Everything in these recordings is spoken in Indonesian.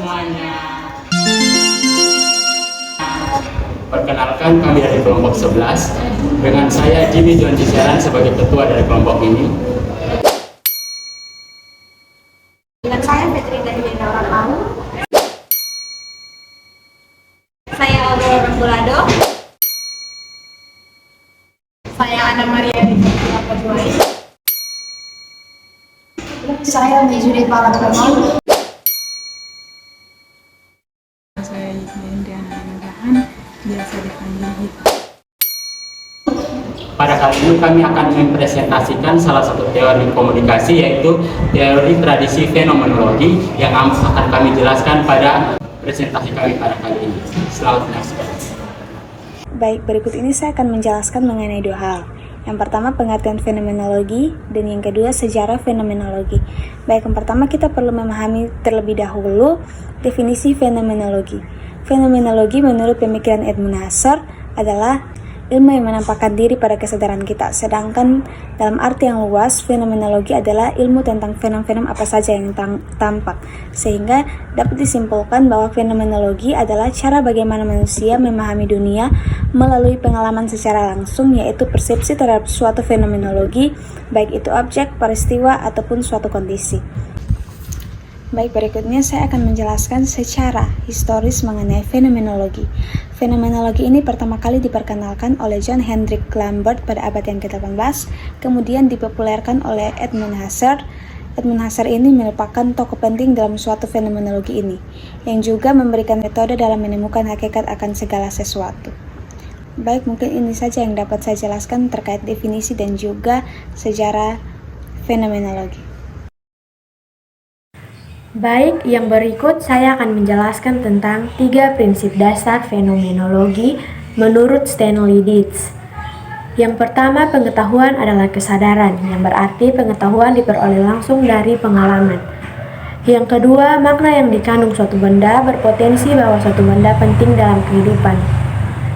semuanya. Perkenalkan, kami dari kelompok 11 dengan saya Jimmy John Ciseran sebagai ketua dari kelompok ini. Dengan saya Fitri dari Naura Kamu. Saya Aurora Rembulado. Saya Ana Maria di Perjuangan. Saya Mejudi Palakrama. Saya Indiana Nugahan, biasa dipanggil Hita. Pada kali ini kami akan mempresentasikan salah satu teori komunikasi, yaitu teori tradisi fenomenologi yang akan kami jelaskan pada presentasi kami pada kali ini. Selamat menyaksikan. Baik, berikut ini saya akan menjelaskan mengenai dua hal. Yang pertama, pengertian fenomenologi, dan yang kedua, sejarah fenomenologi. Baik, yang pertama kita perlu memahami terlebih dahulu definisi fenomenologi. Fenomenologi menurut pemikiran Edmund Husserl adalah ilmu yang menampakkan diri pada kesadaran kita. Sedangkan dalam arti yang luas, fenomenologi adalah ilmu tentang fenomena apa saja yang tampak. Sehingga dapat disimpulkan bahwa fenomenologi adalah cara bagaimana manusia memahami dunia melalui pengalaman secara langsung, yaitu persepsi terhadap suatu fenomenologi, baik itu objek, peristiwa, ataupun suatu kondisi. Baik, berikutnya saya akan menjelaskan secara historis mengenai fenomenologi. Fenomenologi ini pertama kali diperkenalkan oleh John Hendrik Lambert pada abad yang ke-18, kemudian dipopulerkan oleh Edmund Husserl. Edmund Husserl ini merupakan tokoh penting dalam suatu fenomenologi ini, yang juga memberikan metode dalam menemukan hakikat akan segala sesuatu. Baik, mungkin ini saja yang dapat saya jelaskan terkait definisi dan juga sejarah fenomenologi. Baik, yang berikut saya akan menjelaskan tentang 3 prinsip dasar fenomenologi menurut Stanley Dietz. Yang pertama, pengetahuan adalah kesadaran, yang berarti pengetahuan diperoleh langsung dari pengalaman. Yang kedua, makna yang dikandung suatu benda berpotensi bahwa suatu benda penting dalam kehidupan.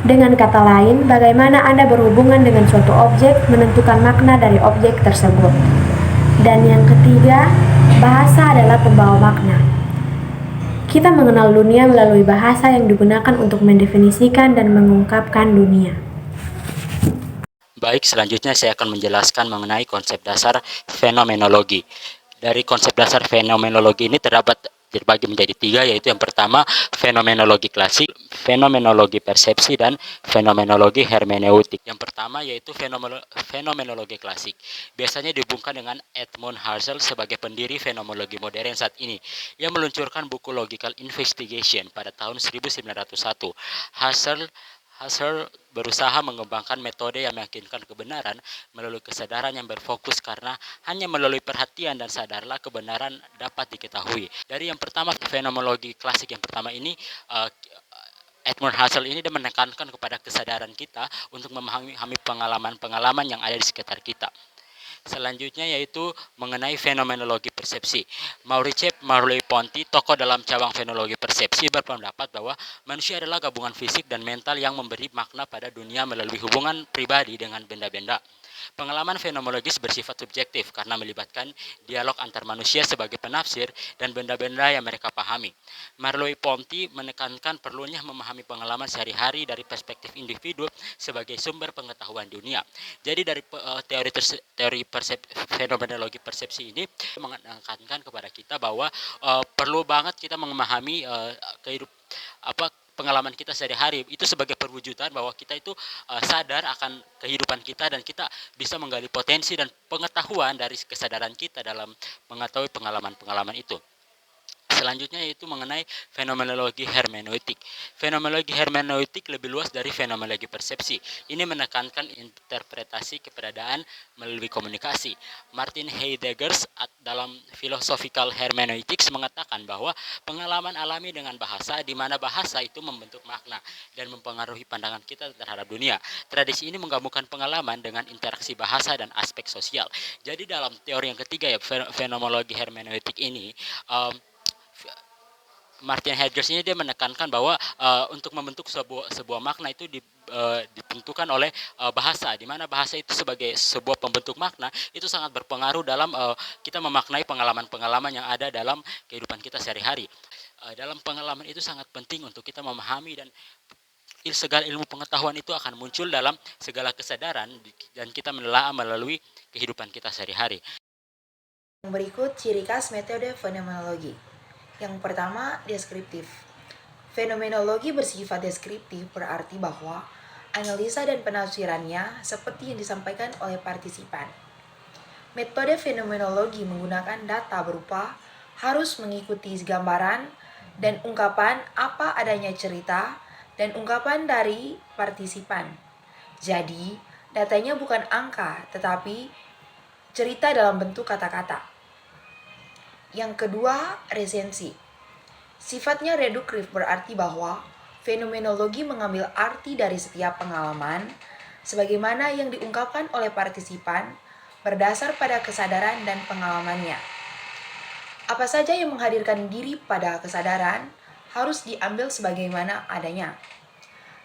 Dengan kata lain, bagaimana Anda berhubungan dengan suatu objek menentukan makna dari objek tersebut. Dan yang ketiga, bahasa adalah pembawa makna. Kita mengenal dunia melalui bahasa yang digunakan untuk mendefinisikan dan mengungkapkan dunia. Baik, selanjutnya saya akan menjelaskan mengenai konsep dasar fenomenologi. Dari konsep dasar fenomenologi ini terbagi menjadi 3, yaitu yang pertama fenomenologi klasik, fenomenologi persepsi, dan fenomenologi hermeneutik. Yang pertama yaitu fenomenologi klasik. Biasanya dihubungkan dengan Edmund Husserl sebagai pendiri fenomenologi modern saat ini. Ia meluncurkan buku Logical Investigation pada tahun 1901. Husserl berusaha mengembangkan metode yang meyakinkan kebenaran melalui kesadaran yang berfokus, karena hanya melalui perhatian dan sadarlah kebenaran dapat diketahui. Dari yang pertama, fenomenologi klasik yang pertama ini, Edmund Husserl ini dia menekankan kepada kesadaran kita untuk memahami pengalaman-pengalaman yang ada di sekitar kita. Selanjutnya yaitu mengenai fenomenologi persepsi. Maurice Merleau-Ponty, tokoh dalam cabang fenomenologi persepsi, berpendapat bahwa manusia adalah gabungan fisik dan mental yang memberi makna pada dunia melalui hubungan pribadi dengan benda-benda. Pengalaman fenomenologis bersifat subjektif karena melibatkan dialog antar manusia sebagai penafsir dan benda-benda yang mereka pahami. Merleau-Ponty menekankan perlunya memahami pengalaman sehari-hari dari perspektif individu sebagai sumber pengetahuan dunia. Jadi dari teori fenomenologi persepsi ini menekankan kepada kita bahwa perlu banget kita memahami pengalaman kita sehari-hari itu sebagai perwujudan bahwa kita itu sadar akan kehidupan kita, dan kita bisa menggali potensi dan pengetahuan dari kesadaran kita dalam mengetahui pengalaman-pengalaman itu. Selanjutnya yaitu mengenai fenomenologi hermeneutik. Fenomenologi hermeneutik lebih luas dari fenomenologi persepsi. Ini menekankan interpretasi keberadaan melalui komunikasi. Martin Heidegger dalam Philosophical Hermeneutics mengatakan bahwa pengalaman alami dengan bahasa, di mana bahasa itu membentuk makna dan mempengaruhi pandangan kita terhadap dunia. Tradisi ini menggabungkan pengalaman dengan interaksi bahasa dan aspek sosial. Jadi dalam teori yang ketiga ya, fenomenologi hermeneutik ini, Martin Heidegger ini dia menekankan bahwa untuk membentuk sebuah makna itu ditentukan oleh bahasa, di mana bahasa itu sebagai sebuah pembentuk makna itu sangat berpengaruh dalam kita memaknai pengalaman-pengalaman yang ada dalam kehidupan kita sehari-hari. dalam pengalaman itu sangat penting untuk kita memahami, dan segala ilmu pengetahuan itu akan muncul dalam segala kesadaran dan kita menelaah melalui kehidupan kita sehari-hari. Berikut ciri khas metode fenomenologi. Yang pertama, deskriptif. Fenomenologi bersifat deskriptif berarti bahwa analisa dan penafsirannya seperti yang disampaikan oleh partisipan. Metode fenomenologi menggunakan data berupa harus mengikuti gambaran dan ungkapan apa adanya cerita dan ungkapan dari partisipan. Jadi, datanya bukan angka, tetapi cerita dalam bentuk kata-kata. Yang kedua, resensi. Sifatnya reduktif berarti bahwa fenomenologi mengambil arti dari setiap pengalaman sebagaimana yang diungkapkan oleh partisipan berdasar pada kesadaran dan pengalamannya. Apa saja yang menghadirkan diri pada kesadaran harus diambil sebagaimana adanya.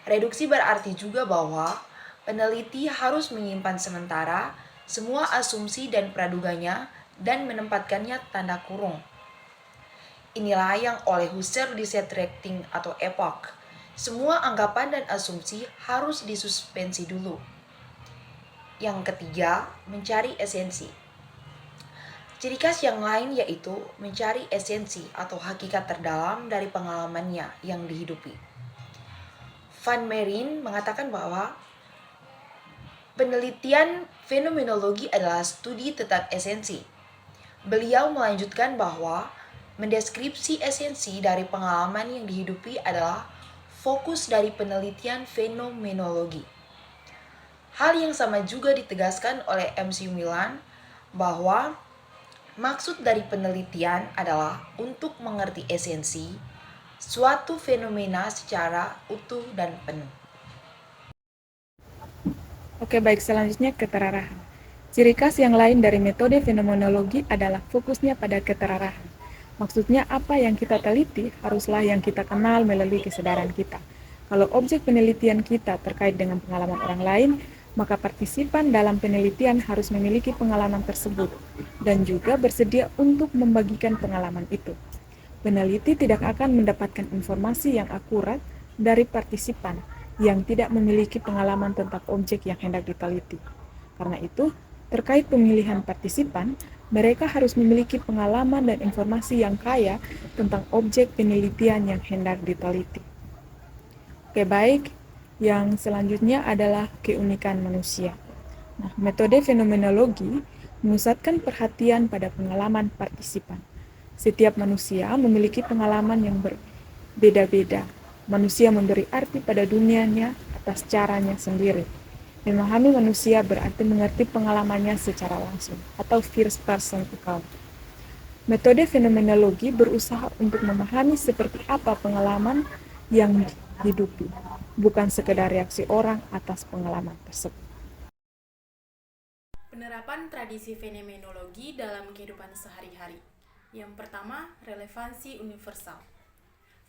Reduksi berarti juga bahwa peneliti harus menyimpan sementara semua asumsi dan praduganya dan menempatkannya tanda kurung. Inilah yang oleh Husserl distracting atau epoch. Semua anggapan dan asumsi harus disuspensi dulu. Yang ketiga, mencari esensi. Ciri khas yang lain yaitu mencari esensi atau hakikat terdalam dari pengalamannya yang dihidupi. Van Meeren mengatakan bahwa penelitian fenomenologi adalah studi tentang esensi. Beliau melanjutkan bahwa mendeskripsi esensi dari pengalaman yang dihidupi adalah fokus dari penelitian fenomenologi. Hal yang sama juga ditegaskan oleh M.C. Milan bahwa maksud dari penelitian adalah untuk mengerti esensi suatu fenomena secara utuh dan penuh. Oke, baik, selanjutnya keterarahan. Ciri khas yang lain dari metode fenomenologi adalah fokusnya pada keterarahan. Maksudnya apa yang kita teliti haruslah yang kita kenal melalui kesadaran kita. Kalau objek penelitian kita terkait dengan pengalaman orang lain, maka partisipan dalam penelitian harus memiliki pengalaman tersebut dan juga bersedia untuk membagikan pengalaman itu. Peneliti tidak akan mendapatkan informasi yang akurat dari partisipan yang tidak memiliki pengalaman tentang objek yang hendak diteliti. Karena itu, terkait pemilihan partisipan, mereka harus memiliki pengalaman dan informasi yang kaya tentang objek penelitian yang hendak diteliti. Oke, baik. Yang selanjutnya adalah keunikan manusia. Nah, metode fenomenologi memusatkan perhatian pada pengalaman partisipan. Setiap manusia memiliki pengalaman yang berbeda-beda. Manusia memberi arti pada dunianya atas caranya sendiri. Memahami manusia berarti mengerti pengalamannya secara langsung atau first person account. Metode fenomenologi berusaha untuk memahami seperti apa pengalaman yang dihidupi, bukan sekedar reaksi orang atas pengalaman tersebut. Penerapan tradisi fenomenologi dalam kehidupan sehari-hari. Yang pertama, relevansi universal.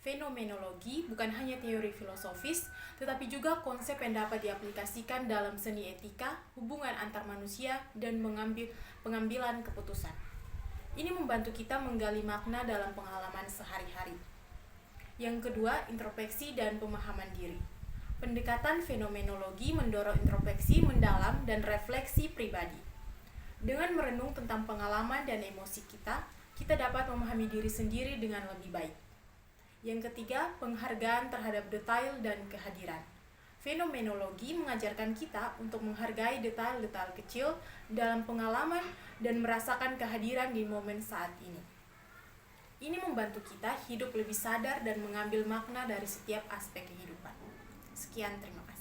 Fenomenologi bukan hanya teori filosofis, tetapi juga konsep yang dapat diaplikasikan dalam seni etika, hubungan antar manusia, dan pengambilan keputusan. Ini membantu kita menggali makna dalam pengalaman sehari-hari. Yang kedua, introspeksi dan pemahaman diri. Pendekatan fenomenologi mendorong introspeksi mendalam dan refleksi pribadi. Dengan merenung tentang pengalaman dan emosi kita dapat memahami diri sendiri dengan lebih baik. Yang ketiga, penghargaan terhadap detail dan kehadiran. Fenomenologi mengajarkan kita untuk menghargai detail-detail kecil dalam pengalaman dan merasakan kehadiran di momen saat ini. Ini membantu kita hidup lebih sadar dan mengambil makna dari setiap aspek kehidupan. Sekian, terima kasih.